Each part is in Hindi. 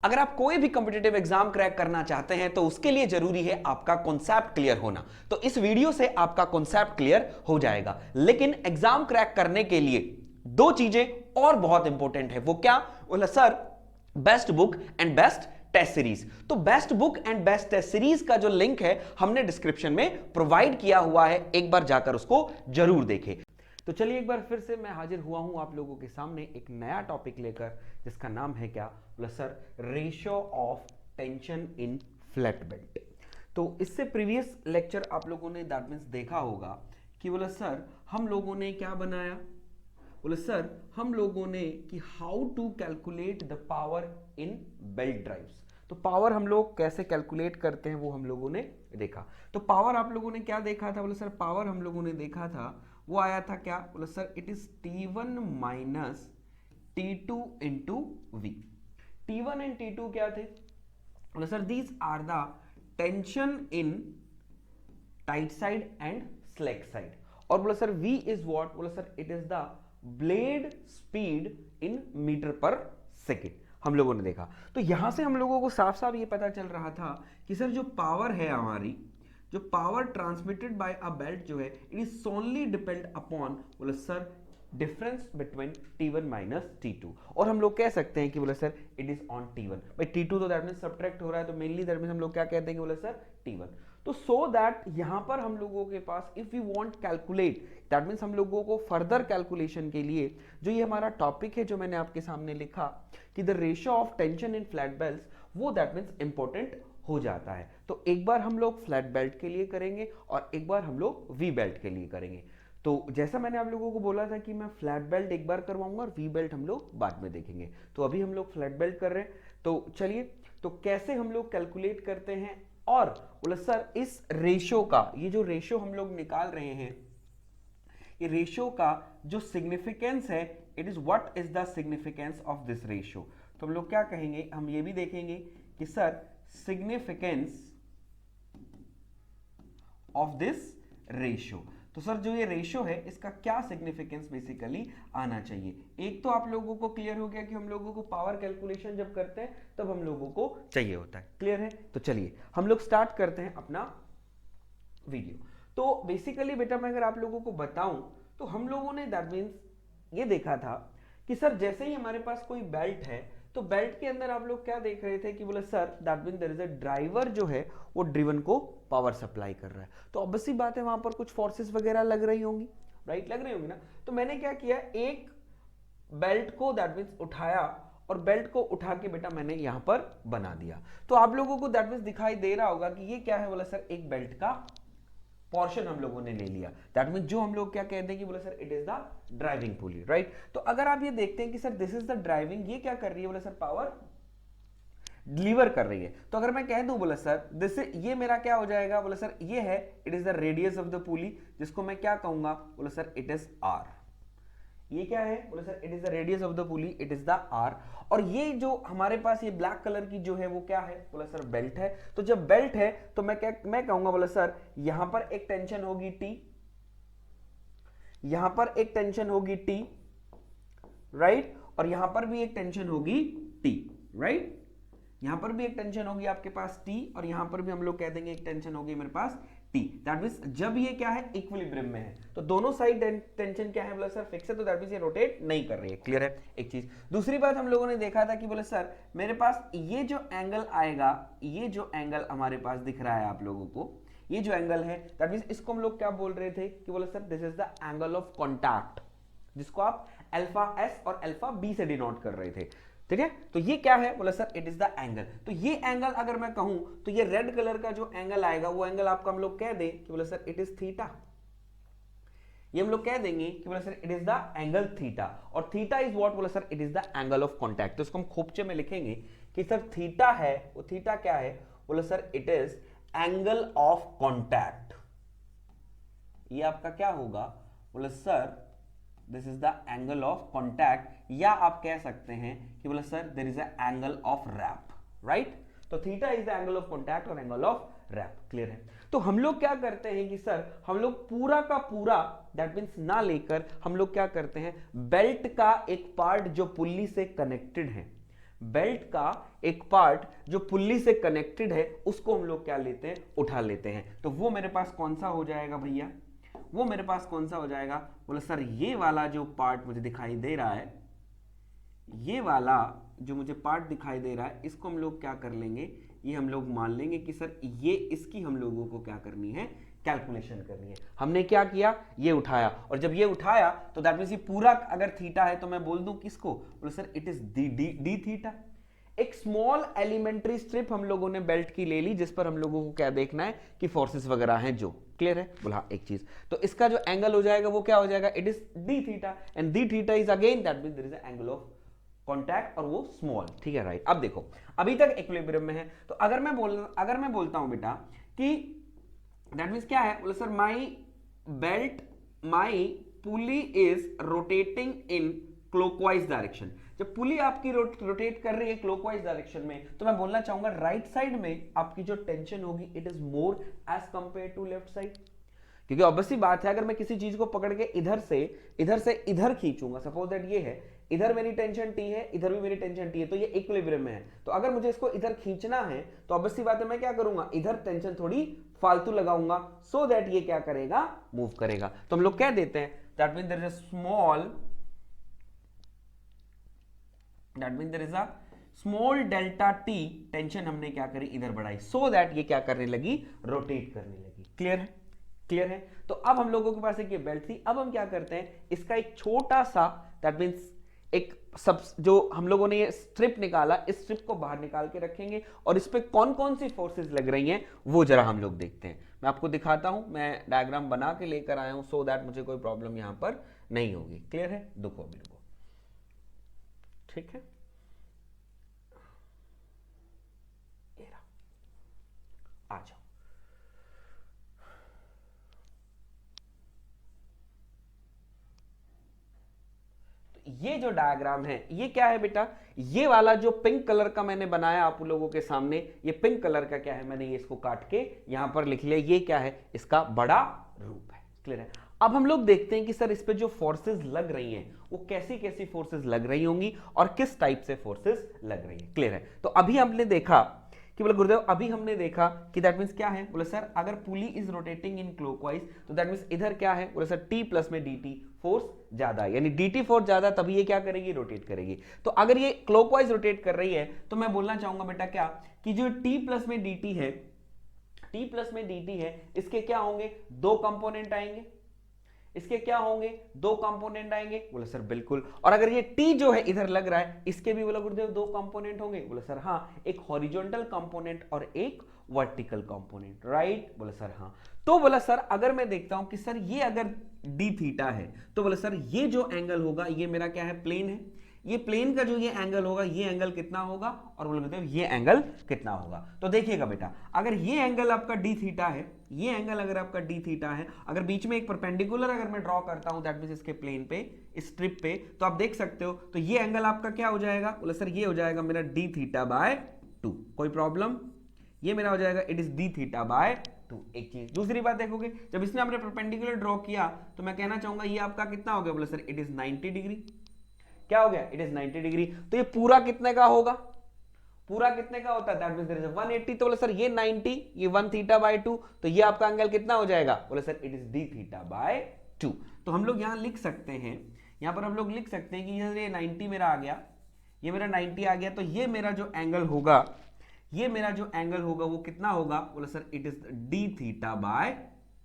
अगर आप कोई भी कॉम्पिटिटिव एग्जाम क्रैक करना चाहते हैं तो उसके लिए जरूरी है आपका कॉन्सेप्ट क्लियर होना। तो इस वीडियो से आपका कॉन्सेप्ट क्लियर हो जाएगा। लेकिन एग्जाम क्रैक करने के लिए दो चीजें और बहुत इंपॉर्टेंट है। वो क्या? बोला sir best book and best test series. तो best book and best test series का जो लिंक है हमने डिस्क्रिप्शन में प्रोवाइड किया हुआ है, एक बार जाकर उसको जरूर देखें। तो चलिए एक बार फिर से मैं हाजिर हुआ हूं आप लोगों के सामने एक नया टॉपिक लेकर, जिसका नाम है क्या? बोला sir ratio of tension in flat belt. तो इससे प्रीवियस लेक्चर आप लोगों ने दैट मींस देखा होगा कि बोला सर हम लोगों ने क्या बनाया? बोले सर हम लोगों ने कि how to calculate the power in belt drives. तो पावर हम लोग कैसे कैलकुलेट करते हैं वो हम लोगों ने देखा। तो पावर आप लोगों ने क्या देखा था? बोले सर पावर हम लोगों ने देखा था वो आया था क्या? बोले sir it is T1 minus T2 into v. T1 and T2 क्या थे? बोले sir these are the tension in tight side and slack side. और बोले सर V इज व्हाट? बोले sir it is the blade speed in meter per second. हम लोगों ने देखा। तो यहां से हम लोगों को साफ साफ ये पता चल रहा था कि सर जो पावर है हमारी, जो power transmitted by a belt जो है, इट इज सोनली डिपेंड अपॉन बोले sir difference between T1 minus T2। और हम लोग कह सकते हैं कि बोले sir it is on T1। भाई T2 तो दैट मींस सब्ट्रैक्ट हो रहा है, तो मेनली दैट मींस हम लोग क्या कहते हैं कि बोले सर T1। तो सो दैट यहां पर हम लोगों के पास if we want calculate, that means हम लोगों को फर्दर कैलकुलेशन के लिए जो ये हमारा टॉपिक है जो मैंने आपके सामने लिखा कि the ratio of tension in flat belts, वो दैट मींस इंपॉर्टेंट हो जाता है। तो एक बार हम लोग फ्लैट बेल्ट के लिए करेंगे और एक बार हम लोग वी बेल्ट के लिए करेंगे। तो जैसा मैंने आप लोगों को बोला था कि मैं फ्लैट बेल्ट एक बार करवाऊंगा और वी बेल्ट हम लोग बाद में देखेंगे। तो अभी हम लोग फ्लैट बेल्ट कर रहे हैं। तो चलिए, तो कैसे हम लोग कैलकुलेट करते हैं? और बोला सर इस रेशियो का, ये जो रेशियो हम लोग निकाल रहे हैं, ये रेशियो का जो सिग्निफिकेंस है, it is what is the significance of this ratio. तो हम लोग क्या कहेंगे? हम ये भी देखेंगे कि sir significance of this ratio. तो सर जो ये रेशियो है इसका क्या सिग्निफिकेंस बेसिकली आना चाहिए? एक तो आप लोगों को क्लियर हो गया कि हम लोगों को पावर कैलकुलेशन जब करते हैं तब हम लोगों को चाहिए होता है। क्लियर है? तो चलिए हम लोग स्टार्ट करते हैं अपना वीडियो। तो बेसिकली बेटा मैं अगर आप लोगों को बताऊं तो हम लोगों ने दैट मींस ये देखा था कि सर जैसे ही हमारे पास कोई बेल्ट है तो बेल्ट के अंदर आप लोग क्या देख रहे थे कि बोले sir that mean there is a driver जो है वो ड्रिवन को पावर सप्लाई कर रहा है। तो ऑब्वियसली बात है वहां पर कुछ फोर्सेस वगैरह लग रही होंगी, राइट? लग रही होंगी ना। तो मैंने क्या किया, एक बेल्ट को दैट मीन्स उठाया और बेल्ट को उठा के बेटा मैंने यहां पर बना दिया। तो आप लोगों को दैट मीन्स दिखाई दे रहा होगा कि ये क्या है? बोला सर एक बेल्ट का पोर्शन हम लोगों ने ले लिया। दैट मीन जो हम लोग क्या कहते हैं कि बोले sir it is the driving pulley, right? तो अगर आप ये देखते हैं कि sir this is the driving, ये क्या कर रही है? बोले सर पावर डिलीवर कर रही है। तो अगर मैं कह दूं बोले सर दिस, ये मेरा क्या हो जाएगा? बोले सर ये है it is the radius of the पुली, जिसको मैं क्या कहूंगा? बोले सर इट इज आर। ये क्या है? बोले sir it is the radius of the pulley, it is the r. और ये जो हमारे पास ये ब्लैक कलर की जो है वो क्या है? बोले सर बेल्ट है। तो जब बेल्ट है तो मैं कहूंगा बोले सर यहां पर एक टेंशन होगी T, यहां पर एक टेंशन होगी T, राइट? और यहां पर भी एक टेंशन होगी T, राइट? यहां पर भी एक टेंशन होगी आपके पास T और यहां पर भी हम लोग कह देंगे एक टेंशन होगी मेरे पास T। दैट मींस जब ये क्या है? इक्विलिब्रियम में है तो दोनों साइड टेंशन क्या है? बोले सर फिक्स है, तो दैट मींस ये रोटेट नहीं कर रही है। क्लियर है? एक चीज। दूसरी बात हम लोगों ने देखा था कि बोले सर मेरे पास ये जो एंगल आएगा, ये जो एंगल हमारे पास दिख रहा है आप लोगों को, ये जो एंगल है दैट मींस इसको हम लोग क्या बोल रहे थे कि बोले sir this is the angle of contact, जिसको आप अल्फा एस और अल्फा बी से डिनोट कर रहे थे। ठीक है? तो ये क्या है? बोला sir it is the angle. तो ये एंगल अगर मैं कहूं तो ये रेड कलर का जो एंगल आएगा वो एंगल आपका हम लोग कह दें कि बोला सर इट इज थीटा। ये हम लोग कह देंगे कि बोला sir it is the angle theta. और थीटा इज व्हाट? बोला sir it is the angle of contact. तो इसको हम खोपचे में लिखेंगे कि सर थीटा है, वो थीटा क्या है? बोला sir it is angle of contact. ये आपका क्या होगा? बोला sir this is the angle of contact, या आप कह सकते हैं कि बोला sir there is a angle of wrap, right? तो theta is the angle of contact और एंगल ऑफ रैप। क्लियर है? तो हम लोग क्या करते हैं कि सर हम लोग पूरा का पूरा दैट मींस ना लेकर हम लोग क्या करते हैं, बेल्ट का एक पार्ट जो पुल्ली से कनेक्टेड है, बेल्ट का एक पार्ट जो पुल्ली से कनेक्टेड है उसको हम लोग क्या लेते हैं, उठा लेते हैं। तो वो मेरे पास कौन सा हो जाएगा भैया, वो मेरे पास कौन सा हो जाएगा, बोले सर ये वाला जो पार्ट मुझे दिखाई दे रहा है, ये वाला जो मुझे पार्ट दिखाई दे रहा है, इसको हम लोग क्या कर लेंगे, ये हम लोग मान लेंगे कि सर ये इसकी हम लोगों को क्या करनी है, कैलकुलेशन करनी है। हमने क्या किया, ये उठाया, और जब ये उठाया तो दैट मींस ये पूरा अगर थीटा है तो मैं बोल दूं किसको, बोले sir it is d theta. एक स्मॉल एलिमेंट्री स्ट्रिप हम लोगों ने बेल्ट की ले ली जिस पर हम लोगों को क्या देखना है कि फोर्सेस वगैरह हैं जो, क्लियर है, बोला एक चीज। तो इसका जो एंगल हो जाएगा वो क्या हो जाएगा, it is d theta, and d theta is again that means there is an angle of contact और वो स्मॉल, ठीक है राइट। अब देखो अभी तक इक्विलिब्रियम में है, तो अगर मैं बोलता हूं बेटा कि दैट मींस क्या है, बोले sir my pulley is rotating in clockwise direction. जब पुली आपकी रोटेट कर रही है क्लॉकवाइज डायरेक्शन में, तो मैं बोलना चाहूंगा राइट साइड में आपकी जो टेंशन होगी it is more as compare to left side. क्योंकि ऑब्वियसली बात है, अगर मैं किसी चीज को पकड़ के इधर से इधर खींचूंगा, सपोज दैट ये है, इधर मेरी टेंशन टी है, इधर भी मेरी टेंशन टी है, तो ये इक्विलिब्रियम में है। तो अगर मुझे इसको इधर खींचना है तो ऑब्वियसली बात है मैं क्या करूंगा, इधर टेंशन थोड़ी फालतू लगाऊंगा, सो दैट ये क्या करेगा, मूव करेगा। तो हम लोग कह देते हैं that mean there is a small delta t tension हमने क्या करी, इधर बढ़ाई, सो दैट ये क्या करने लगी, रोटेट करने लगी। क्लियर है, क्लियर है। तो अब हम लोगों के पास एक ये बेल्ट थी, अब हम क्या करते हैं, इसका एक छोटा सा दैट मीन्स एक सब जो हम लोगों ने ये स्ट्रिप निकाला, इस स्ट्रिप को बाहर निकाल के रखेंगे और इस पे कौन कौन सी फोर्सेस लग रही हैं वो जरा हम लोग देखते हैं। मैं आपको दिखाता हूं, मैं डायग्राम बना के लेकर आया हूं सो दैट मुझे कोई प्रॉब्लम यहां पर नहीं होगी। क्लियर है, रुको अभी रुको, ठीक है, आ जाओ। ये जो डायग्राम है ये क्या है बेटा, ये वाला जो पिंक कलर का मैंने बनाया आप लोगों के सामने, ये पिंक कलर का क्या है, मैंने ये इसको काट के यहां पर लिख लिया, ये क्या है, इसका बड़ा रूप है। क्लियर है। अब हम लोग देखते हैं कि सर इस पे जो फोर्सेस लग रही हैं वो कैसी कैसी फोर्सेस लग रही होंगी और किस टाइप से फोर्सेस लग रही है। क्लियर है। तो अभी हमने देखा कि बोले गुरुदेव, अभी हमने देखा कि दैट मींस क्या है, बोले सर अगर pulley is rotating in clockwise तो दैट मींस इधर क्या है, बोले सर टी प्लस में dt फोर्स ज्यादा है, यानी dt फोर्स ज्यादा, तभी ये क्या करेगी, रोटेट करेगी। तो अगर ये क्लॉकवाइज रोटेट कर रही है तो मैं बोलना चाहूंगा बेटा क्या, कि जो t प्लस में dt है, t प्लस में dt है, इसके क्या होंगे, दो कंपोनेंट आएंगे, इसके क्या होंगे, दो कंपोनेंट आएंगे, बोले सर बिल्कुल। और अगर ये टी जो है इधर लग रहा है, इसके भी बोला गुरुदेव दो कंपोनेंट होंगे, बोले सर हाँ, एक हॉरिजॉन्टल कंपोनेंट और एक वर्टिकल कंपोनेंट, राइट, बोले सर हाँ। तो बोला सर अगर मैं देखता हूं कि सर ये अगर डी थीटा है तो बोले सर ये जो एंगल होगा ये मेरा क्या है, प्लेन है, ये प्लेन का जो ये एंगल होगा, ये एंगल कितना होगा, और बोले गुरुदेव ये एंगल कितना होगा। तो देखिएगा बेटा, अगर ये एंगल आपका डी थीटा है, ये एंगल अगर आपका डी थीटा है, अगर बीच में एक परपेंडिकुलर अगर मैं ड्रॉ करता हूं दैट मींस इसके प्लेन पे, इस स्ट्रिप पे, तो आप देख सकते हो, तो ये एंगल आपका क्या हो जाएगा, बोले सर ये हो जाएगा मेरा डी थीटा बाय 2, कोई प्रॉब्लम, ये मेरा हो जाएगा it is d theta by 2। एक चीज, दूसरी बात देखोगे, जब इसने आपने परपेंडिकुलर ड्रॉ किया तो मैं कहना चाहूंगा ये आपका कितना हो गया, बोले सर इट इज 90 डिग्री, क्या हो गया, इट इज 90 डिग्री। तो ये पूरा कितने का होगा, पूरा कितने का होता है, दैट मींस देयर इज 180, तो बोले सर ये 90, ये 1 थीटा बाय 2, तो ये आपका एंगल कितना हो जाएगा, बोले sir it is d theta by 2। तो हम लोग यहां लिख सकते हैं, यहां पर हम लोग लिख सकते हैं कि ये 90 मेरा आ गया, ये मेरा 90 आ गया, तो ये मेरा जो एंगल होगा, ये मेरा जो एंगल होगा वो कितना होगा, बोले sir it is d theta by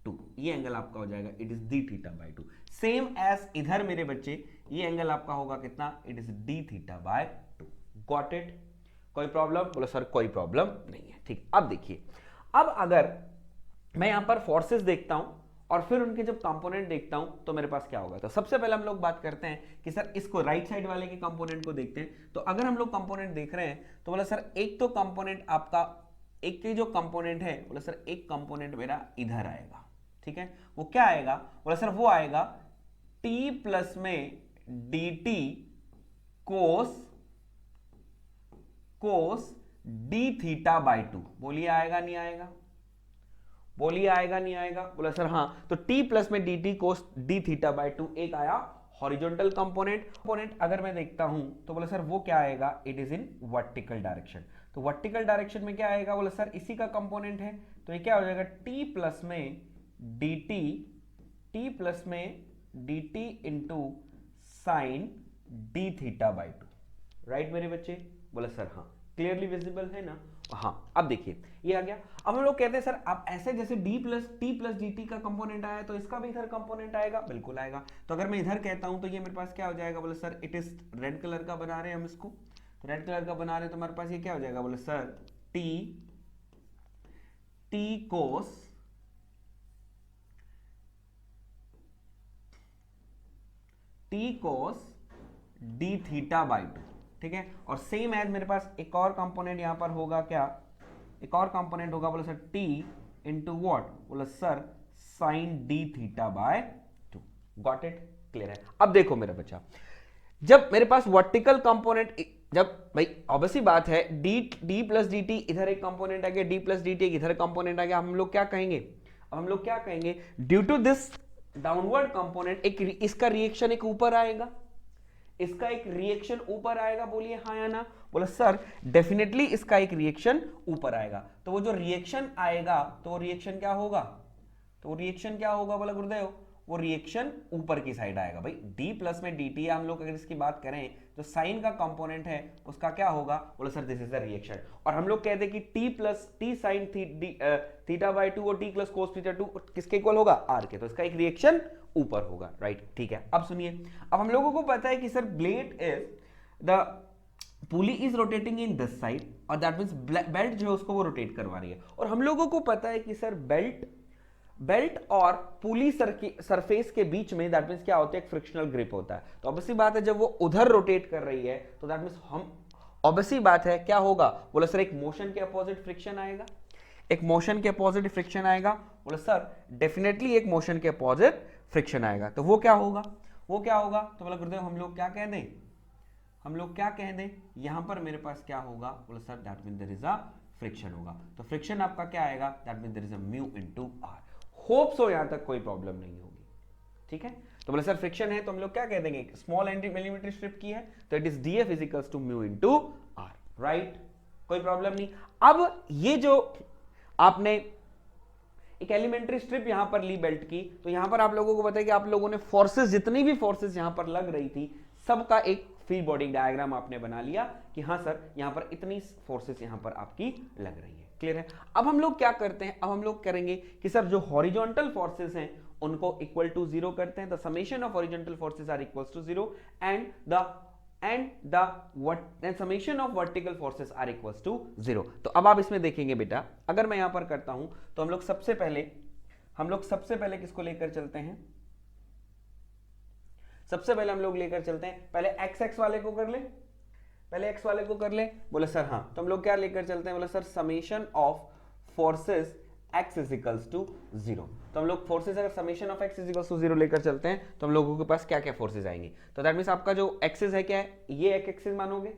2, ये एंगल आपका हो जाएगा it is d theta by 2। Same as इधर मेरे बच्चे, ये एंगल आपका होगा कितना, it is d theta by 2। Got it, कोई प्रॉब्लम, बोले सर कोई प्रॉब्लम नहीं है, ठीक। अब देखिए, अब अगर मैं यहां पर फोर्सेस देखता हूं और फिर उनके जब कंपोनेंट देखता हूं तो मेरे पास क्या होगा। तो सबसे पहले हम लोग बात करते हैं कि सर इसको राइट साइड वाले के कंपोनेंट को देखते हैं। तो अगर हम लोग कंपोनेंट देख रहे हैं तो बोला सर एक तो कंपोनेंट आपका, एक के जो कंपोनेंट है, बोला सर एक कंपोनेंट मेरा इधर आएगा, ठीक है, वो क्या आएगा, बोला सर वो आएगा t प्लस में dt cos d theta by 2। बोलिए आएगा नहीं आएगा, बोलिए आएगा नहीं आएगा, बोला सर हाँ। तो t प्लस में dt cos d theta by 2 एक आया हॉरिजॉन्टल कंपोनेंट अगर मैं देखता हूं तो बोले सर वो क्या आएगा, it is in vertical direction. तो वर्टिकल डायरेक्शन में क्या आएगा, बोले सर इसी का कंपोनेंट है, तो ये क्या हो जाएगा टी प्लस में dt into sine d theta by to. Right मेरे बच्चे, बोले सर हाँ क्लियरली विजिबल है ना। हाँ अब देखिए ये आ गया। अब हम लोग कहते हैं सर अब ऐसे जैसे डी प्लस डी टी का कंपोनेंट आया तो इसका भी इधर कंपोनेंट आएगा, बिल्कुल आएगा। तो अगर मैं इधर कहता हूं तो ये मेरे पास क्या हो जाएगा, बोले sir it is red colour का बना रहे हैं हम इसको, तो रेड कलर का बना रहे हैं तो हमारे पास ये क्या हो जाएगा, बोले sir T cos d theta by to, ठीक है। और सेम एज मेरे पास एक और कंपोनेंट यहां पर होगा, क्या एक और कंपोनेंट होगा, बोले सर टी इंटू वॉट, बोले sir sine d theta by two. Got it, clear है। अब देखो मेरा बच्चा, जब मेरे पास वर्टिकल कंपोनेंट, जब भाई ऑब्वियसली बात है डी प्लस डी टी इधर एक कंपोनेंट आ गया, डी प्लस डी टी इधर कंपोनेंट आ गया, हम लोग क्या कहेंगे, अब हम लोग क्या कहेंगे, due to this downward component एक इसका रिएक्शन एक ऊपर आएगा, इसका एक रिएक्शन ऊपर आएगा, बोलिए हाँ या ना। बोला सर डेफिनेटली इसका एक रिएक्शन ऊपर आएगा। तो वो जो रिएक्शन आएगा तो वो रिएक्शन क्या होगा, तो वो रिएक्शन क्या होगा, बोला गुरुदेव वो रिएक्शन ऊपर की साइड आएगा। भाई डी प्लस में डी टी, हम लोग अगर इसकी बात करें तो साइन का कंपोनेंट है उसका क्या होगा, बोला sir this is the reaction. और हम लोग कहते हैं कि T plus T sine theta by two और T plus cos theta two किसके इक्वल होगा, आर के, तो इसका एक रिएक्शन ऊपर होगा। राइट, ठीक है। अब सुनिए, अब हम लोगों को पता है कि sir blade is the pulley is rotating in this side और दैट मींस बेल्ट जो है उसको वो रोटेट करवा रही है। और हम लोगों को पता है कि सर बेल्ट और पुली सरफेस के बीच में दैट मींस क्या होता है, एक फ्रिक्शनल ग्रिप होता है। तो ऑब्वियसली बात है जब वो उधर रोटेट कर रही है तो दैट मींस हम ऑब्वियसली बात है क्या होगा, बोला सर एक मोशन के अपोजिट फ्रिक्शन आएगा, एक मोशन के अपोजिट फ्रिक्शन आएगा, बोला सर डेफिनेटली एक मोशन के अपोजिट फ्रिक्शन आएगा। तो वो क्या होगा, वो क्या होगा, तो बोला गुरुदेव हम लोग क्या कह दें, हम लोग क्या कह दें, यहां पर मेरे पास क्या होगा, बोला sir that mean there is a friction होगा। तो फ्रिक्शन आपका क्या आएगा, that mean there is a mu into r. Hope so यहां तक कोई प्रॉब्लम नहीं होगी, ठीक है। तो बोले सर फ्रिक्शन है तो हम लोग क्या कह देंगे, स्मॉल मिलीमीटर स्ट्रिप की है तो it is df is equals to mu into r. Right, कोई प्रॉब्लम नहीं। अब ये जो आपने एक एलिमेंट्री स्ट्रिप यहां पर ली बेल्ट की, तो यहां पर आप लोगों को पता है कि आप लोगों ने फोर्सेस, जितनी भी फोर्सेस यहां पर लग रही थी सबका एक फ्री बॉडी डायग्राम आपने बना लिया कि हाँ सर यहां पर इतनी फोर्सेस यहां पर आपकी लग रही है। क्लियर है। अब हम लोग क्या करते हैं, अब हम लोग करेंगे कि सर जो हॉरिजॉन्टल फोर्सेस हैं उनको इक्वल टू जीरो करते हैं। The summation of horizontal forces are equals to zero and the summation of vertical forces are equals to zero. तो अब आप इसमें देखेंगे बेटा, अगर मैं यहां पर करता हूं तो हम लोग सबसे पहले किसको लेकर चलते हैं, सबसे पहले हम लोग लेकर चलते हैं, पहले एक्स वाले को कर ले, पहले एक्स वाले को कर ले, बोले सर हाँ। तो हम लोग क्या लेकर चलते हैं, बोले sir summation of forces x is equals to zero. तो हम लोग फोर्सेस अगर summation of x is equals to zero लेकर चलते हैं तो हम लोगों के पास क्या क्या फोर्सेस आएंगे, तो दैट मींस आपका जो एक्सिस है क्या है, ये एक एक्सिस मानोगे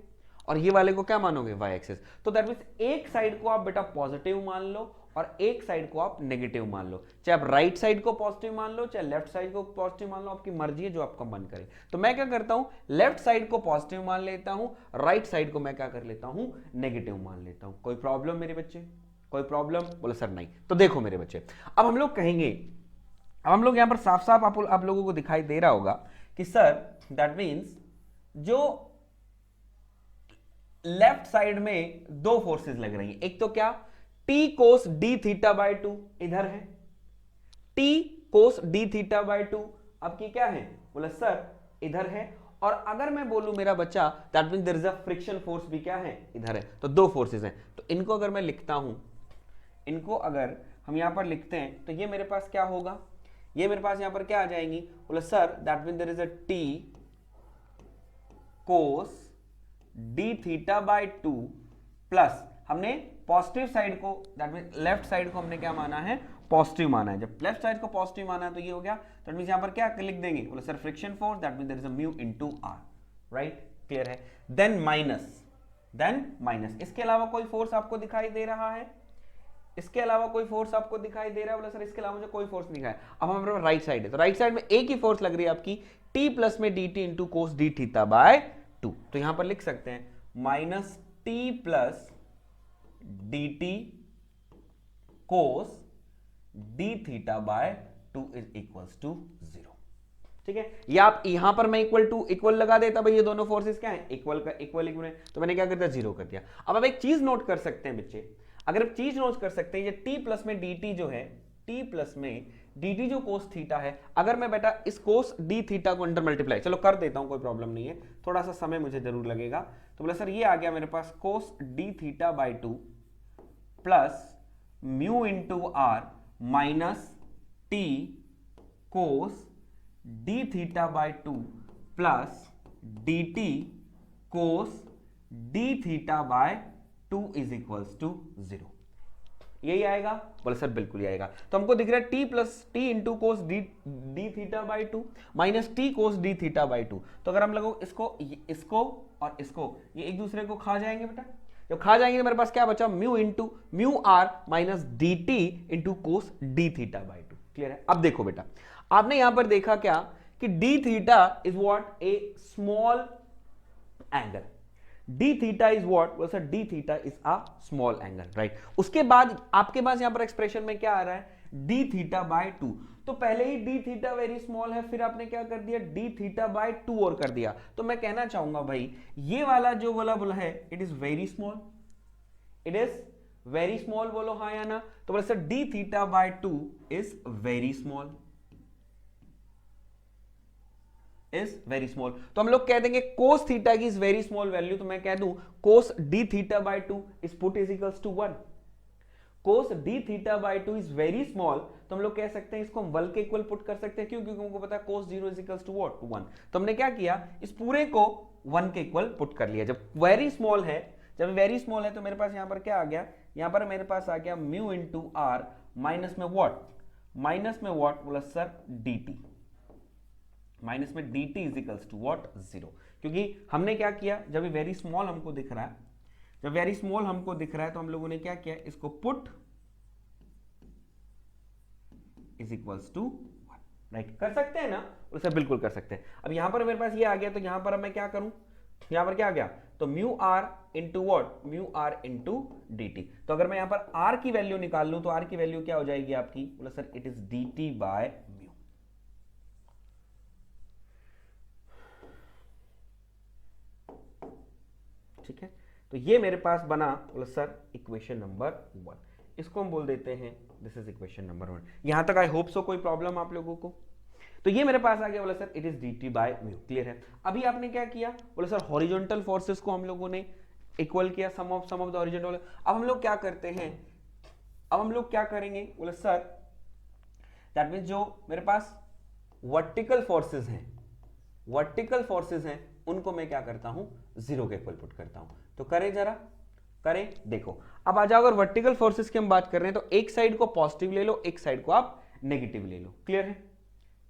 और ये वाले को क्या मानोगे, y एक्सिस। तो दैट मींस एक साइड को आप बेटा पॉजिटिव मान लो और एक साइड को आप नेगेटिव मान लो, चाहे आप राइट साइड को पॉजिटिव मान लो चाहे लेफ्ट साइड को पॉजिटिव मान लो, आपकी मर्जी है जो आपका मन करे। तो मैं क्या करता हूं, लेफ्ट साइड को पॉजिटिव मान लेता हूं, राइट साइड को मैं क्या कर लेता हूं, नेगेटिव मान लेता हूं। कोई प्रॉब्लम मेरे बच्चे, कोई प्रॉब्लम, बोले सर नहीं। तो देखो मेरे बच्चे, अब हम लोग कहेंगे, अब हम लोग यहां पर साफ साफ आप लोगों को दिखाई दे रहा होगा कि सर दैट मीन्स जो लेफ्ट साइड में दो फोर्सेस लग रही है, एक तो क्या T cos d theta by to इधर है, T cos d theta by to आपकी क्या है, बोला सर इधर है। और अगर मैं बोलूं मेरा बच्चा that means there is a friction force भी क्या है, इधर है। तो दो फोर्सेस हैं, तो इनको अगर मैं लिखता हूं, इनको अगर हम यहां पर लिखते हैं तो ये मेरे पास क्या होगा, ये मेरे पास यहां पर क्या आ जाएंगी, बोला sir that means there is a t cos d theta by two plus हमने पॉजिटिव साइड को दैट मींस लेफ्ट साइड को हमने क्या माना है, पॉजिटिव माना है। जब लेफ्ट साइड को पॉजिटिव माना है तो ये हो गया, दैट मींस यहां पर क्या लिख देंगे, बोले sir friction force that means there is a mu into r. Right, clear है। देन माइनस, इसके अलावा कोई फोर्स आपको दिखाई दे रहा है, इसके अलावा कोई फोर्स आपको दिखाई दे रहा है? बोला सर इसके अलावा मुझे कोई फोर्स नहीं दिखाया। अब हमारे पास राइट साइड है, तो राइट साइड में एक ही फोर्स लग रही है आपकी, t प्लस में dt into cos d theta by 2। तो यहां पर लिख सकते हैं minus t plus d T cos d theta by 2 is equals to 0। ठीक है, या आप यहां पर मैं इक्वल टू इक्वल लगा देता, भाई ये दोनों फोर्सेस क्या है, इक्वल का इक्वल इक्वल, तो मैंने क्या कर दिया, 0 कर दिया। अब आप एक चीज नोट कर सकते हैं बच्चे, अगर आप चीज नोट कर सकते हैं, ये t प्लस में dt जो है, t प्लस में dt जो कोस थीटा है, अगर मैं बेटा इस कोस डी थीटा को अंडर मल्टीप्लाई, चलो कर देता हूं, कोई प्रॉब्लम नहीं है, थोड़ा सा समय मुझे जरूर लगेगा। तो बोला सर ये आ गया मेरे पास cos d theta by 2 plus mu into are minus T cos d theta by 2 plus d T cos d theta by 2 is equals to 0। यही आएगा? बोले सर बिल्कुल ही आएगा। तो हमको दिख रहा है T plus T into cos d theta by 2 minus T cos d theta by 2। तो अगर हम लोग इसको और इसको, ये एक दूसरे को खा जाएंगे बेटा, जब खा जाएंगे तो मेरे पास क्या बचा, mu r minus d t into cos d theta by 2। Clear है? अब देखो बेटा, आपने यहां पर देखा क्या कि d theta is what, a small angle, d theta is what, बोल sir d theta is a small angle, right. उसके बाद आपके पास यहां पर एक्सप्रेशन में क्या आ रहा है, डी थीटा बाय 2। तो पहले ही डी थीटा वेरी स्मॉल है, फिर आपने क्या कर दिया, डी थीटा बाय 2 और कर दिया। तो मैं कहना चाहूंगा भाई, ये वाला जो बोला है, it is very small, it is very small, बोलो हाँ या ना। तो बोले sir d theta by 2 is very small, is very small. तो हम लोग कह देंगे कोस थीटा की इज वेरी स्मॉल वैल्यू, तो मैं कह दूं cos d theta by 2 is put is equals to 1। Cos d theta by 2 is very small, तो हम लोग कह सकते हैं इसको हम 1 के इक्वल पुट कर सकते हैं, क्यों? क्योंकि हमको पता है कोस 0 इज इक्वल्स टू व्हाट, 1। तो हमने क्या किया, इस पूरे को 1 के इक्वल पुट कर लिया। जब वेरी स्मॉल है, तो मेरे पास यहां पर क्या आ गया, यहां पर मेरे पास आ गया म्यू इंटू आर माइनस में व्हाट, बोला सर डी टी, माइनस में d t is equals to what, 0। क्योंकि हमने क्या किया, जब वेरी स्मॉल हमको दिख रहा है, तो हम लोगों ने क्या किया, इसको put is equals to 1, right. कर सकते हैं ना? उसे बिल्कुल कर सकते हैं। अब यहां पर मेरे पास ये आ गया, तो यहां पर अब मैं क्या करूं, यहां पर क्या आ गया, तो mu r into what, mu r into d t. तो अगर मैं यहां पर आर की वैल्यू निकाल लूं, तो आर की वैल्यू क्या हो जाएगी आपकी, बोला sir it is d T by mu. ठीक है, तो ये मेरे पास बना, बोला सर इक्वेशन नंबर 1। इसको हम बोल देते हैं दिस इज इक्वेशन नंबर 1। यहां तक आई होप सो कोई प्रॉब्लम आप लोगों को? तो ये मेरे पास आ गया, बोला sir it is d T by mu. Clear है? अभी आपने क्या किया, बोला सर हॉरिजॉन्टल फोर्सेस को हम लोगों ने इक्वल किया, सम ऑफ द हॉरिजॉन्टल। अब हम लोग क्या करते हैं, अब हम लोग क्या करेंगे, बोला सर दैट मींस जो मेरे पास वर्टिकल फोर्सेस हैं, उनको मैं क्या करता हूं, 0 के इक्वल पुट करता हूं। तो करें जरा, करें, देखो। अब आ जाओ, अगर वर्टिकल फोर्सेस की हम बात कर रहे हैं, तो एक साइड को पॉजिटिव ले लो, एक साइड को आप नेगेटिव ले लो। क्लियर है?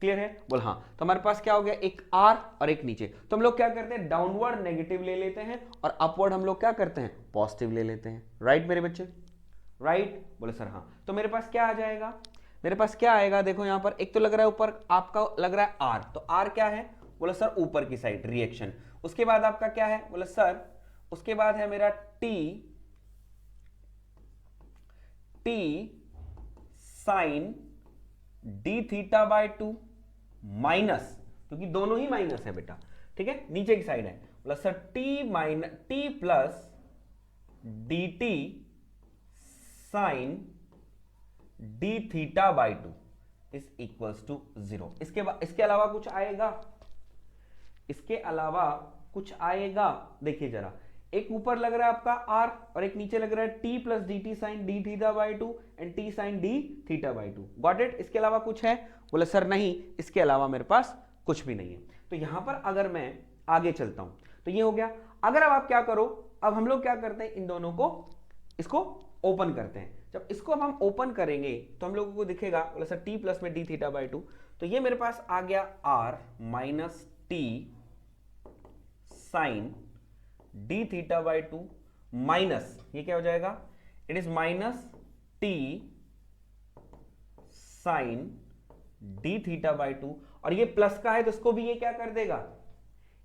क्लियर है? बोल हाँ। तो हमारे पास क्या हो गया, एक आर और एक नीचे। तो हम लोग क्या करते हैं, डाउनवर्ड नेगेटिव ले लेते हैं, और अपवर्ड हम लोग क्या करते हैं, पॉजिटिव ले लेते हैं। राइट मेरे बच्चे, राइट? बोले सर हाँ। तो मेरे पास क्या आ जाएगा, मेरे पास क्या आएगा, देखो यहां पर एक तो लग रहा है ऊपर आपका लग रहा है आर, तो आर क्या है, बोला सर ऊपर की साइड रिएक्शन। उसके बाद आपका क्या है, बोला सर उसके बाद है मेरा t sine d theta by 2 minus, क्योंकि दोनों ही माइनस है बेटा, ठीक है, नीचे की साइड है, बोला sir t plus d t sine d theta by 2 is equals to 0। इसके अलावा कुछ आएगा, इसके अलावा कुछ आएगा, देखिए जरा, एक ऊपर लग रहा है आपका r और एक नीचे लग रहा है t plus d t sine d theta by 2 and t sine d theta by 2। Got it? इसके अलावा कुछ है? बोले सर नहीं, इसके अलावा मेरे पास कुछ भी नहीं है। तो यहां पर अगर मैं आगे चलता हूं, तो ये हो गया। अगर अब आप क्या करो, अब हम लोग क्या करते हैं, इन दोनों को इसको ओपन करते हैं। जब इसको अब हम ओपन करेंगे तो हम लोगों को दिखेगा, बोले सर t प्लस में डी थीटा बाई 2, तो ये मेरे पास आ गया r minus t sine d theta by 2 minus, ये क्या हो जाएगा, it is minus t sine d theta by two, और ये प्लस का है तो इसको भी ये क्या कर देगा,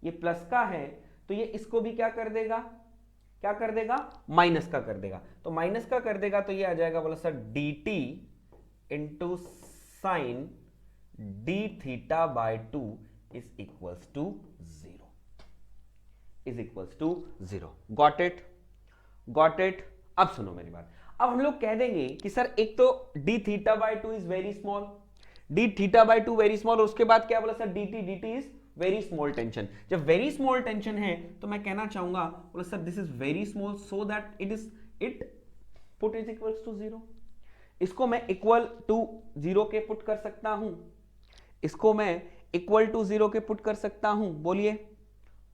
ये प्लस का है तो ये इसको भी क्या कर देगा, क्या कर देगा, माइनस का कर देगा। तो माइनस का कर देगा तो ये आ जाएगा बोला sir d t into sine d theta by two is equals to zero, is equals to zero. Got it, got it. अब सुनो मेरी बात, अब हम लोग कह देंगे कि सर एक तो d theta by two is very small, d theta by two very small, और उसके बाद क्या बोला sir d t is very small tension. जब वेरी स्मॉल टेंशन है तो मैं कहना चाहूंगा बोला sir this is very small so that it put is equals to zero. इसको मैं इक्वल टू जीरो के पुट कर सकता हूं, इसको मैं इक्वल टू जीरो के पुट कर सकता हूं। बोलिए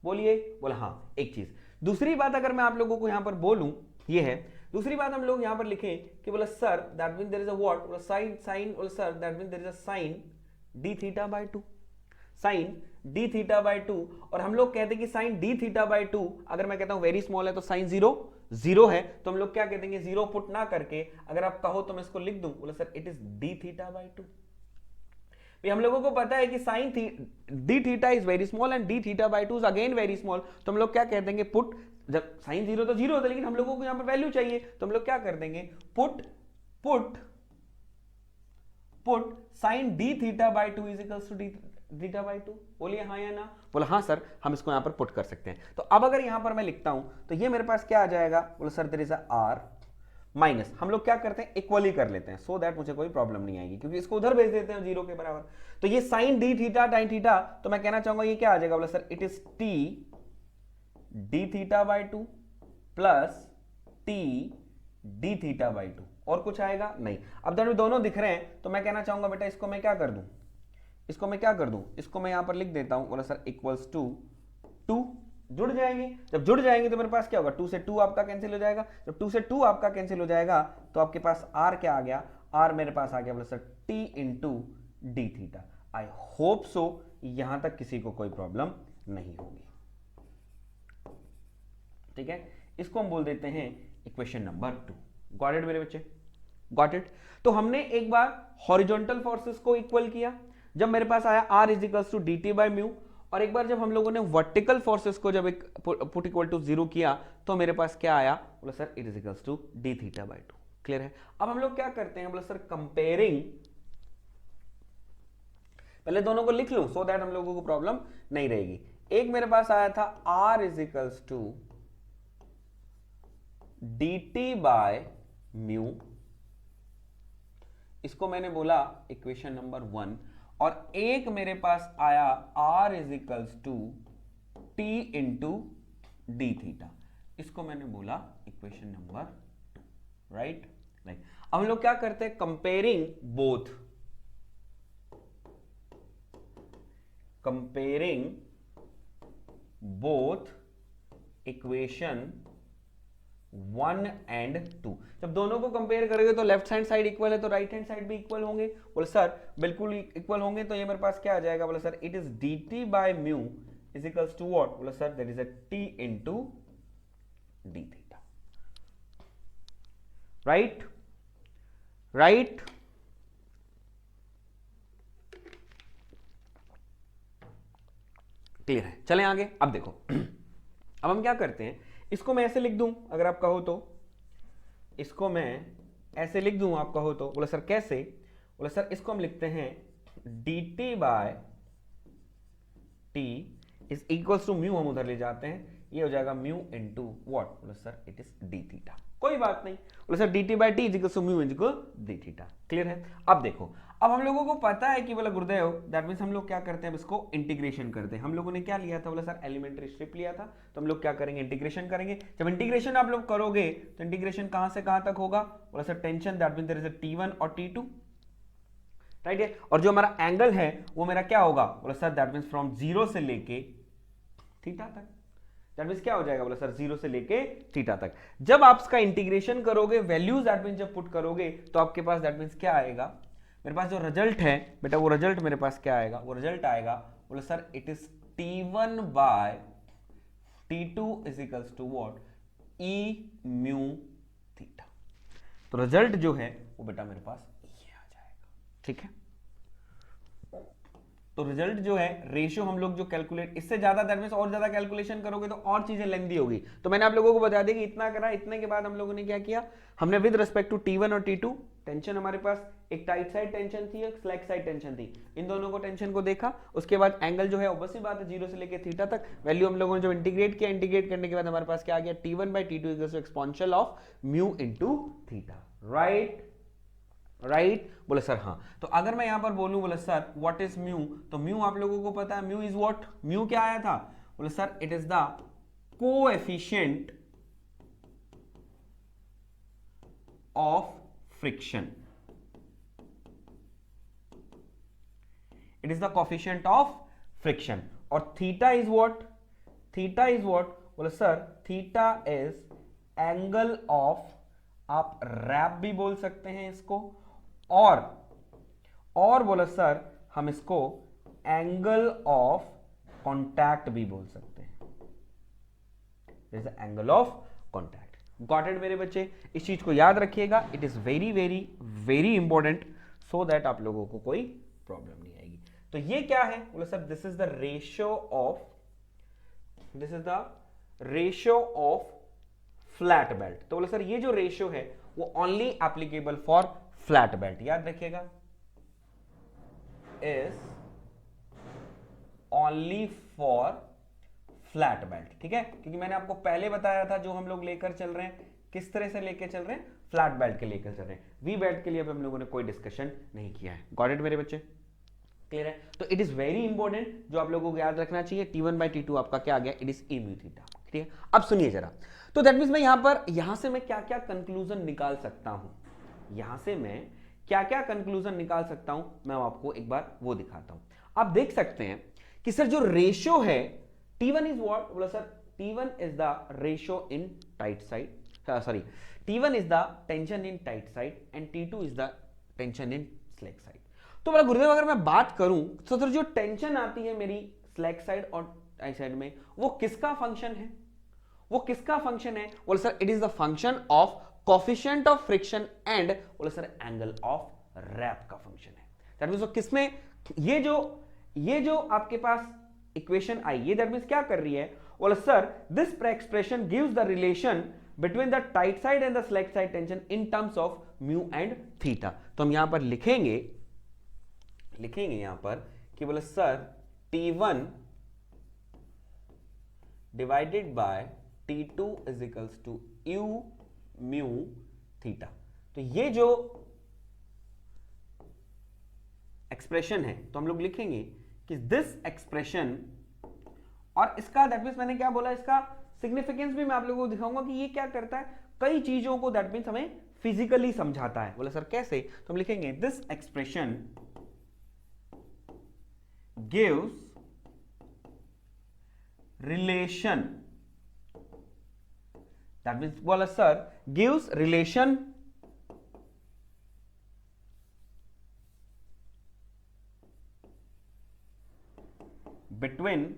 बोलिए, बोला हाँ। एक चीज दूसरी बात अगर मैं आप लोगों को यहां पर बोलूं, ये है दूसरी बात, हम लोग यहां पर लिखें कि बोला sir that mean there is a what, बोला साइन बोला sir that mean there is a sine d theta by two, sine d theta by two. और हम लोग कहते हैं कि sine d theta by two अगर मैं कहता हूं वेरी स्मॉल है तो साइन जीरो है, तो हम लोग क्या कहते हैं, जीरो पुट ना करके अगर आप कहो तो मैं इसको लिख दूं, बोला sir it is d theta by two. हम लोगों को पता है कि sine d theta is very small and d theta by two is again very small, तो हम लोग क्या कह देंगे, पुट, जब साइन जीरो तो जीरो होता है लेकिन हम लोगों को यहां पर वैल्यू चाहिए तो हम लोग क्या कर देंगे, put put put sine d theta by two is equals to d theta by two. बोलिए हाँ या ना। बोला हाँ सर हम इसको यहां पर पुट कर सकते हैं। तो अब अगर यहां पर मैं लिखता हूं तो ये मेरे पास क्या आ जाएगा, बोला sir there is a r minus, हम लोग क्या करते हैं इक्वली कर लेते हैं सो दैट मुझे कोई प्रॉब्लम नहीं आएगी, क्योंकि इसको उधर भेज देते हैं जीरो के बराबर। तो ये साइन डी थीटा टाइन थीटा, तो मैं कहना चाहूंगा ये क्या आ जाएगा, बोला sir it is t d theta by two plus t d theta by two, और कुछ आएगा नहीं। अब जब दोनों दिख रहे हैं तो मैं कहना चाहूंगा बेटा इसको मैं क्या कर दूं, इसको मैं क्या कर दूं, इसको मैं यहां पर लिख देता हूं, बोला सर इक्वल्स टू टू, जुड़ जाएंगे। जब जुड़ जाएंगे तो मेरे पास क्या होगा, 2 से 2 आपका कैंसिल हो जाएगा। जब 2 से 2 आपका कैंसिल हो जाएगा तो आपके पास r क्या आ गया, r मेरे पास आ गया बोला sir t into d theta. I hope so यहां तक किसी को कोई प्रॉब्लम नहीं होगी, ठीक है। इसको हम बोल देते हैं इक्वेशन नंबर 2। गॉट इट मेरे बच्चे, गॉट इट। तो हमने एक बार हॉरिजॉन्टल फोर्सेस को इक्वल किया जब मेरे पास आया r is equals to d t by mu, और एक बार जब हम लोगों ने वर्टिकल फोर्सेस को जब एक पुट इक्वल टू जीरो किया तो मेरे पास क्या आया, बोला sir it is equals to d theta by two. Clear है। अब हम लोग क्या करते हैं, बोला सर कंपेयरिंग, पहले दोनों को लिख लूं सो दैट हम लोगों को प्रॉब्लम नहीं रहेगी। एक मेरे पास आया था r is equals to d T by mu, इसको मैंने बोला इक्वेशन नंबर 1, और एक मेरे पास आया r is equals to t into d theta, इसको मैंने बोला इक्वेशन नंबर 2, राइट। अब हम लोग क्या करते हैं, comparing both, comparing both equation 1 and 2। जब दोनों को कंपेयर करोगे तो लेफ्ट हैंड साइड इक्वल है तो राइट हैंड साइड भी इक्वल होंगे। बोले सर बिल्कुल इक्वल होंगे, तो ये मेरे पास क्या आ जाएगा, बोले sir it is d T by mu is equals to what, बोले sir that is a T into d theta, right right. Clear है, चलें आगे। अब देखो अब हम क्या करते हैं, इसको मैं ऐसे लिख दूं अगर आप कहो तो, इसको मैं ऐसे लिख दूं आप कहो तो। बोला सर कैसे, बोला सर इसको हम लिखते हैं d T by t is equals to mu, हम उधर ले जाते हैं, ये हो जाएगा म्यू इनटू व्हाट, बोला sir it is d theta. कोई बात नहीं, बोला sir d t by t is equals to mu into d theta. Clear है। अब देखो, अब हम लोगों को पता है कि बोला गुरुदेव दैट मींस हम लोग क्या करते हैं, अब इसको इंटीग्रेशन करते हैं। हम लोगों ने क्या लिया था, बोला सर एलिमेंट्री स्ट्रिप लिया था, तो हम लोग क्या करेंगे, इंटीग्रेशन करेंगे। जब इंटीग्रेशन आप लोग करोगे तो इंटीग्रेशन कहां से कहां तक होगा, बोला sir tension that means there is a T1 और T2, राइट है। और जो हमारा एंगल है वो मेरा क्या होगा, बोला सर दैट मींस फ्रॉम 0 से लेके थीटा तक। दैट मींस क्या हो जाएगा, बोला सर 0 से लेके थीटा तक। जब आप इसका इंटीग्रेशन करोगे, वैल्यूज दैट मींस जब पुट करोगे तो आपके पास दैट मींस क्या आएगा, मेरे पास जो रिजल्ट है बेटा, वो रिजल्ट मेरे पास क्या आएगा, वो रिजल्ट आएगा, बोला sir it is T1 by T2 is equals to what, e mu theta. तो तो रिजल्ट जो है वो बेटा मेरे पास ये आ जाएगा। ठीक है, तो रिजल्ट जो है रेशियो हम लोग जो कैलकुलेट, इससे ज्यादा दैट मींस और ज्यादा कैलकुलेशन करोगे तो और चीजें लेंथी होगी। तो मैंने आप लोगों को बता दिया कि इतना करा, इतने के बाद हम लोगों ने क्या किया, हमने विद रिस्पेक्ट टू T1 और T2 टेंशन, हमारे पास एक टाइट साइड टेंशन थी, एक स्लैक साइड टेंशन थी, इन दोनों को टेंशन को देखा। उसके बाद एंगल जो है ऑब्वियसली बात है 0 से लेकर थीटा तक वैल्यू हम लोगों ने जो इंटीग्रेट किया, इंटीग्रेट करने के बाद हमारे पास क्या आ गया, T1/T2 equals to exponential of mu into theta. Right बोले सर हाँ। तो अगर मैं यहां पर बोलूं बोले सर व्हाट इज म्यू, तो म्यू आप लोगों को पता है म्यू इज व्हाट, म्यू क्या आया था, बोले sir it is the coefficient of friction, it is the coefficient of friction. और theta is what, theta is what, बोले sir theta is angle of, आप रैप भी बोल सकते हैं इसको, और बोले सर हम इसको एंगल ऑफ कांटेक्ट भी बोल सकते हैं, this is angle of contact. Got it मेरे बच्चे, इस चीज को याद रखिएगा, it is very very very important, so that आप लोगों को कोई प्रॉब्लम नहीं आएगी। तो ये क्या है, बोले sir this is the ratio of, this is the ratio of flat belt. तो बोले सर ये जो रेशियो है वो only applicable for flat belt, याद रखिएगा, is only for flat belt. ठीक है, क्योंकि मैंने आपको पहले बताया था जो हम लोग लेकर चल रहे हैं, किस तरह से लेकर चल रहे हैं, फ्लैट बेल्ट के लेकर चल रहे हैं। वी बेल्ट के लिए अब हम लोगों ने कोई डिस्कशन नहीं किया है। गॉट इट मेरे बच्चे, क्लियर है। तो इट इज वेरी इंपॉर्टेंट, जो आप लोगों को याद रखना चाहिए, T1/T2 आपका क्या आ गया, it is a mu theta. ठीक है, अब सुनिए जरा, तो दैट मींस मैं यहां से मैं क्या क्या कंक्लूजन निकाल सकता हूं, यहां से मैं क्या क्या कंक्लूजन निकाल सकता हूं, मैं आपको एक बार वो दिखाता हूं। आप देख सकते हैं कि सर जो रेशियो है T1 इज व्हाट, बोला sir T1 is the ratio in tight side, sorry T1 is the tension in tight side and T2 is the tension in slack side. तो बोला गुरुदेव अगर मैं बात करूं तो सर जो टेंशन आती है मेरी स्लैक साइड और टाइट साइड में, वो किसका फंक्शन है, वो किसका फंक्शन है, बोले sir it is the function of coefficient of friction and बोले सर एंगल ऑफ रैप का फंक्शन है। दैट मींस किसमें, ये जो आपके पास इक्वेशन आई, ये दैट मींस क्या कर रही है, बोले sir this expression gives the relation between the tight side and the slack side tension in terms of mu and theta. तो हम यहां पर लिखेंगे यहां पर कि बोले sir T1 divided by T2 is equals to U mu theta. तो ये जो एक्सप्रेशन है तो हम लोग लिखेंगे कि दिस एक्सप्रेशन, और इसका दैट मींस मैंने क्या बोला, इसका सिग्निफिकेंस भी मैं आप लोगों को दिखाऊंगा कि ये क्या करता है, कई चीजों को दैट मींस हमें फिजिकली समझाता है। बोला सर कैसे, तो हम लिखेंगे this expression gives relation, that means बोला sir gives relation between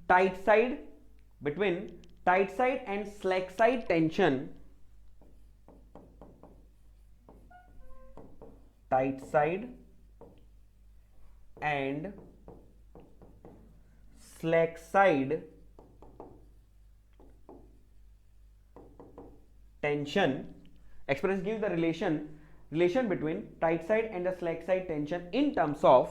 tight side and slack side tension, tight side and slack side tension. Expression gives the relation between tight side and the slack side tension in terms of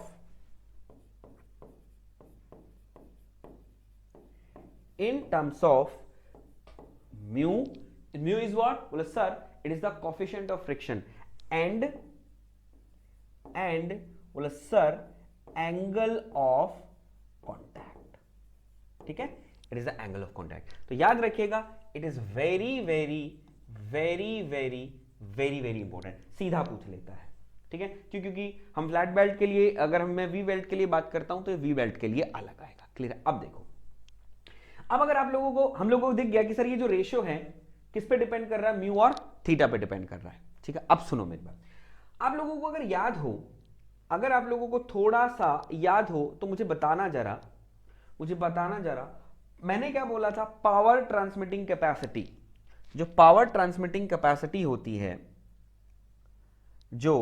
mu. Mu is what? Well, sir, it is the coefficient of friction and well, sir, angle of contact. ठीक है, it is the angle of contact. तो याद रखिएगा, it is very very very very very very important, सीधा पूछ लेता है। ठीक है, क्योंकि हम फ्लैट बेल्ट के लिए, अगर मैं वी बेल्ट के लिए बात करता हूं तो वी बेल्ट के लिए अलग आएगा। क्लियर है। अब देखो, अब अगर आप लोगों को, हम लोगों को दिख गया कि सर ये जो रेशियो है किस पे डिपेंड कर रहा है, म्यू और थीटा पे डिपेंड कर रहा है। ठीक है, अब सुनो मेरी बात, आप लोगों को अगर याद हो, अगर आप लोगों को थोड़ा सा याद हो तो मुझे बताना जरा, मैंने क्या बोला था, पावर ट्रांसमिटिंग कैपेसिटी। जो पावर ट्रांसमिटिंग कैपेसिटी होती है, जो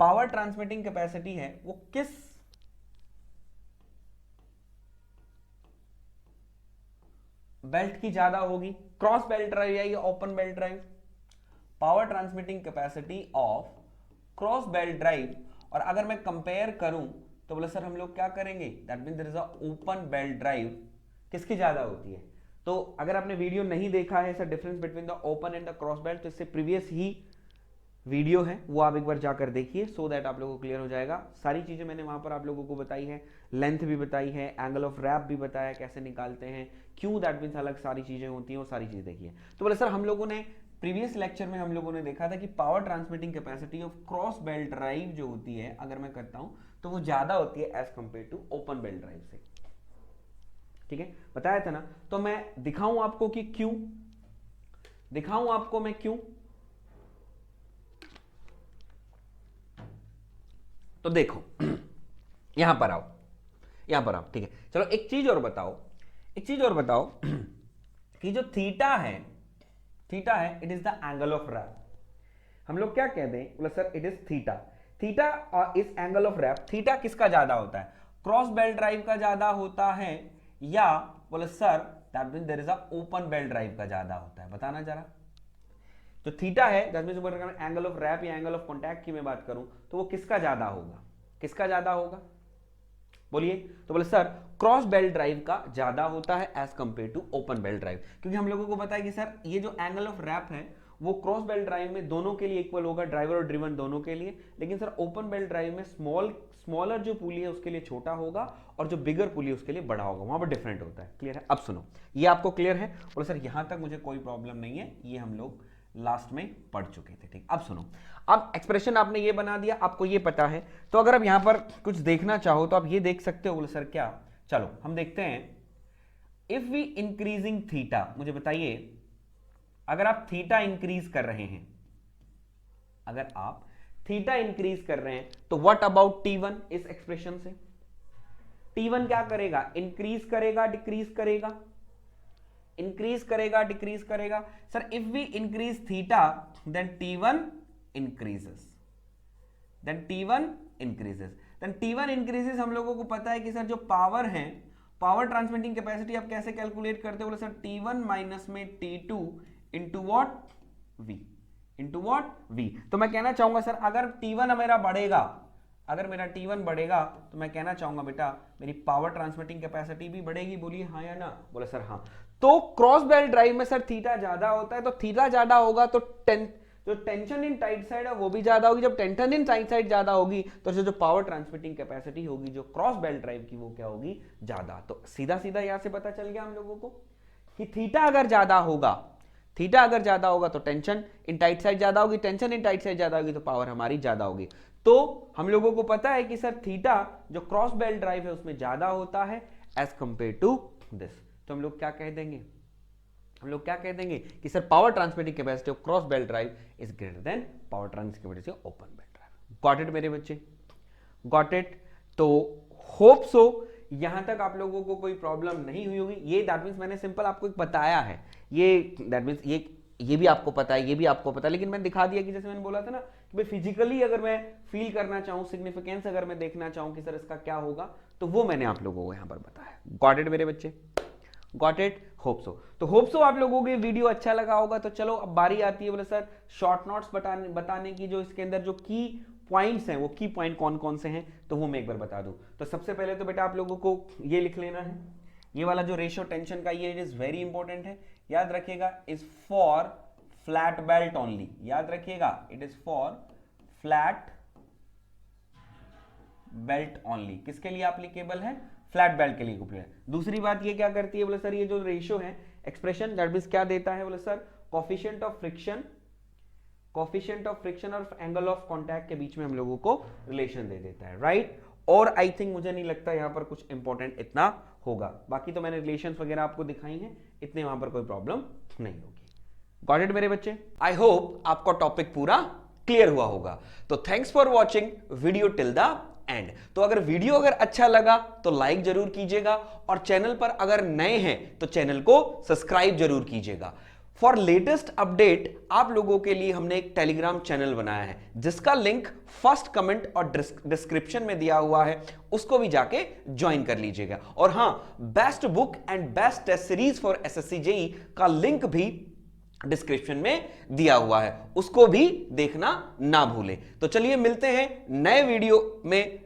पावर ट्रांसमिटिंग कैपेसिटी है वो किस बेल्ट की ज्यादा होगी, क्रॉस बेल्ट ड्राइव या open belt drive? Power transmitting capacity of cross belt drive. और अगर मैं कंपेयर करूं तो बोले सर हम लोग क्या करेंगे, that mean there is a open belt drive, किसकी ज्यादा होती है? तो अगर आपने वीडियो नहीं देखा है sir difference between the open and the cross belt, तो इससे प्रीवियस ही वीडियो है, वो आप एक बार जाकर देखिए सो दैट आप लोगों को क्लियर हो जाएगा। सारी चीजें मैंने वहां पर आप लोगों को बताई है, लेंथ भी बताई है, एंगल ऑफ रैप भी बताया कैसे निकालते हैं, क्यों, दैट मीन्स अलग सारी चीजें होती हैं, वो सारी चीजें देखिए। तो बोले सर हम लोगों ने प्रीवियस लेक्चर में हम लोगों ने देखा था कि power transmitting capacity of cross belt drive जो होती है, अगर मैं करता हूं तो वो ज्यादा होती है as compare to open belt drive से। ठीक है, बताया था ना। तो मैं दिखाऊं आपको कि क्यों, दिखाऊं आपको मैं क्यों। तो देखो यहां पर आओ, यहां पर आओ, ठीक है। चलो एक चीज और बताओ, एक चीज और बताओ कि जो थीटा है, थीटा है it is the angle of wrap. हम लोग क्या कहते हैं, बोले sir it is theta, theta और इस एंगल ऑफ रैप, थीटा किसका ज्यादा होता है, क्रॉस बेल्ट ड्राइव का ज्यादा होता है, या बोले sir that means there is a open belt drive का ज्यादा होता है? बताना जरा। जो थीटा है that means angle of wrap या एंगल ऑफ कॉन्टैक्ट की मैं बात करूं तो वो किसका ज्यादा होगा, किसका ज्यादा होगा, बोलिए। तो बोले सर क्रॉस बेल्ट ड्राइव का ज्यादा होता है as compare to open belt drive, क्योंकि हम लोगों को पता है कि सर ये जो एंगल ऑफ रैप है वो क्रॉस बेल्ट ड्राइव में दोनों के लिए इक्वल होगा, ड्राइवर और ड्रिवन दोनों के लिए, लेकिन सर ओपन बेल्ट ड्राइव में स्मॉलर जो पुली है उसके लिए छोटा होगा और जो बिगर पुली है उसके लिए बड़ा होगा, वहां पर डिफरेंट होता है। क्लियर है? अब सुनो, ये आपको क्लियर है? बोले सर यहां तक मुझे कोई प्रॉब्लम नहीं है, ये हम लोग लास्ट में पढ़ चुके थे। ठीक, अब सुनो, अब एक्सप्रेशन आपने ये बना दिया, आपको ये पता है, तो अगर आप यहां पर कुछ देखना चाहो तो आप ये देख सकते हो। बोले सर क्या? चलो हम देखते हैं, इफ वी इंक्रीजिंग थीटा, मुझे बताइए अगर आप थीटा इंक्रीज कर रहे हैं, अगर आप थीटा इंक्रीज कर रहे हैं तो व्हाट अबाउट T1? इस एक्सप्रेशन से T1 क्या करेगा, इंक्रीज करेगा डिक्रीज करेगा, इंक्रीज करेगा डिक्रीज करेगा। Sir if we increase theta then T1 increases, then T1 increases, then T1 increases. हम लोगों को पता है कि सर जो पावर है, पावर ट्रांसमिटिंग कैपेसिटी आप कैसे कैलकुलेट करते हो? बोले सर T1 माइनस में T2 into what, V, into what, V। तो मैं कहना चाहूंगा सर अगर T1 मेरा बढ़ेगा, अगर मेरा T1 बढ़ेगा तो मैं कहना चाहूंगा बेटा मेरी पावर ट्रांसमिटिंग कैपेसिटी भी बढ़ेगी। बोलिए हाँ या ना? बोले सर हाँ। तो क्रॉस बेल्ट ड्राइव में सर थीटा ज्यादा होता है, तो थीटा ज्यादा होगा तो जो टेंशन इन टाइट साइड है वो भी ज्यादा होगी। जब टेंशन इन टाइट साइड ज्यादा होगी तो जो पावर ट्रांसमिटिंग कैपेसिटी होगी जो क्रॉस बेल्ट ड्राइव की वो क्या होगी, ज्यादा। तो सीधा सीधा यहां से पता चल गया हम लोगों को कि थीटा अगर ज्यादा होगा, थीटा अगर ज्यादा होगा तो टेंशन इन टाइट साइड ज्यादा होगी, टेंशन इन टाइट साइड ज्यादा होगी तो पावर हमारी ज्यादा होगी। तो हम लोगों को पता है कि सर थीटा जो क्रॉस बेल्ट ड्राइव है उसमें ज्यादा होता है एज कंपेयर टू दिस। तो हम लोग क्या कह देंगे, हम लोग क्या कह देंगे कि sir power transmitting capacity of cross belt drive is greater than power transmitting capacity of open belt drive. Got it मेरे बच्चे, गॉट इट? तो होप सो यहां तक आप लोगों को कोई प्रॉब्लम नहीं हुई होगी। ये दैट मींस मैंने सिंपल आपको एक बताया है, ये दैट मींस ये भी आपको पता है, ये भी आपको पता है, लेकिन मैंने दिखा दिया कि जैसे मैंने बोला था ना कि भाई फिजिकली अगर मैं फील करना चाहूं, सिग्निफिकेंस अगर मैं देखना चाहूं कि सर इसका क्या होगा, तो वो मैंने आप लोगों को यहां पर बताया। गॉट इट मेरे बच्चे, गॉट इट? Hope so. तो होप सो आप लोगों को ये वीडियो अच्छा लगा होगा। तो चलो अब बारी आती है बोले सर शॉर्ट नोट्स बताने की, जो इसके अंदर जो की पॉइंट्स हैं वो की पॉइंट कौन कौन से हैं तो वो मैं एक बार बता दूं। तो सबसे पहले तो बेटा आप लोगों को ये लिख लेना है, ये वाला जो रेशियो टेंशन का ये इज वेरी इंपॉर्टेंट है, याद रखिएगा, is for flat belt only, याद रखिएगा it is for flat belt only. किसके लिए एप्लीकेबल है? फ्लैट बेल्ट के लिए एप्लीकेबल है। दूसरी बात ये क्या करती है बोले सर, ये जो रेशियो है एक्सप्रेशन दैट मींस क्या देता है बोले sir, coefficient of friction, coefficient of friction और एंगल ऑफ कांटेक्ट के बीच में हम लोगों को रिलेशन दे देता है, राइट? और आई थिंक मुझे नहीं लगता यहां पर कुछ इंपॉर्टेंट इतना होगा, बाकी तो मैंने रिलेशंस वगैरह आपको दिखाई हैं, इतने वहां पर कोई प्रॉब्लम नहीं होगी। गॉट इट मेरे बच्चे? आई होप आपका टॉपिक पूरा क्लियर हुआ होगा। तो thanks for watching video till the end. तो अगर वीडियो अगर अच्छा लगा तो लाइक जरूर कीजिएगा, और चैनल पर अगर नए हैं तो चैनल को सब्सक्राइब जरूर कीजिएगा। फॉर लेटेस्ट अपडेट आप लोगों के लिए हमने एक टेलीग्राम चैनल बनाया है जिसका लिंक फर्स्ट कमेंट और डिस्क्रिप्शन में दिया हुआ है, उसको भी जाके ज्वाइन कर लीजिएगा। और हां, best book and best test series for SSC JE का लिंक भी डिस्क्रिप्शन में दिया हुआ है, उसको भी देखना ना भूलें। तो चलिए मिलते हैं नए वीडियो में।